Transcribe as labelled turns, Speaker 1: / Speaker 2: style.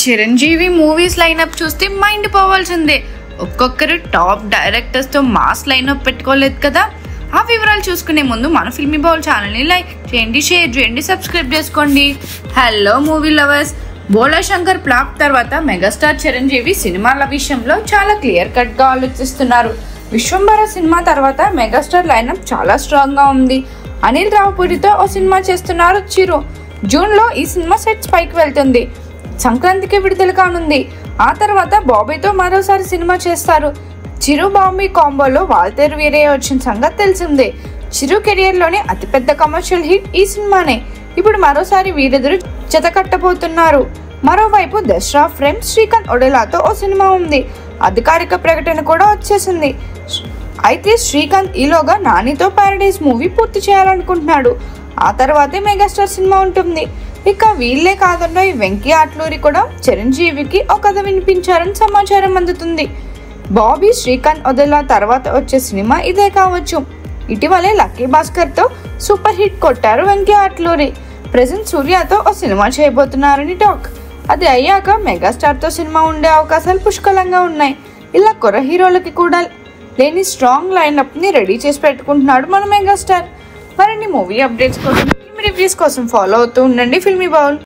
Speaker 1: Chiranjeevi movies lineup చూస్తే mind పోవాల్సిందే. ఒక్కొక్కరు టాప్ డైరెక్టర్స్ తో మాస్ లైనప్ పెట్టుకోలేదు కదా. ఆ వివరాలు చూసుకునే ముందు మన ఫిల్మీ బౌల్ ఛానల్ని లైక్ చేయండి, షేర్ చేయండి, సబ్స్క్రైబ్ చేసుకోండి. హలో మూవీ లవర్స్, బోలా శంకర్ ఫ్లాప్ తర్వాత మెగాస్టార్ చిరంజీవి సినిమాల విషయంలో చాలా క్లియర్ కట్ గా ఆలోచిస్తున్నారు. విశ్వంబర సినిమా తర్వాత మెగాస్టార్ లైనప్ చాలా స్ట్రాంగ్ గా ఉంది. అనిల్ రావుపూడితో ఓ సినిమా చేస్తున్నారు చిరు. జూన్ లో ఈ సినిమా సెట్స్ పైకి వెళ్తుంది. సంక్రాంతికి విడుదల కానుంది. ఆ తర్వాత బాబీతో మరోసారి సినిమా చేస్తారు. చిరు బాబీ కాంబోలో వాల్తేరు వీరయ్య వచ్చిన సంగతి తెలిసిందే. చిరు కెరియర్ లోనే అతిపెద్ద కమర్షియల్ హిట్ ఈ సినిమానే. ఇప్పుడు మరోసారి వీరిద్దరు జత కట్టబోతున్నారు. మరోవైపు దసరా ఫ్రేమ్ శ్రీకాంత్ ఒడేలాతో ఓ సినిమా ఉంది. అధికారిక ప్రకటన కూడా వచ్చేసింది. అయితే శ్రీకాంత్ ఈలోగా నానితో ప్యారడైజ్ మూవీ పూర్తి చేయాలనుకుంటున్నాడు. ఆ తర్వాతే మెగాస్టార్ సినిమా ఉంటుంది. ఇక వీళ్ళే కాకుండా ఈ వెంకీ అట్లూరి కూడా చిరంజీవికి ఒక కథ వినిపించారని సమాచారం అందుతుంది. బాబీ శ్రీకాంత్ ఒడేలా తర్వాత వచ్చే సినిమా ఇదే కావచ్చు. ఇటీవలే లక్కీ భాస్కర్ తో సూపర్ హిట్ కొట్టారు వెంకీ అట్లూరి. ప్రెజెంట్ సూర్యతో ఓ సినిమా చేయబోతున్నారని టాక్. అది అయ్యాక మెగాస్టార్ తో సినిమా ఉండే అవకాశాలు పుష్కలంగా ఉన్నాయి. ఇలా కొర హీరోలకి కూడా లేని స్ట్రాంగ్ లైనప్ ని రెడీ చేసి పెట్టుకుంటున్నాడు మన మెగాస్టార్. మరిన్ని మూవీ అప్డేట్స్ కోసం, రివ్యూస్ కోసం ఫాలో అవుతూ ఉండండి ఫిల్మీ బౌల్.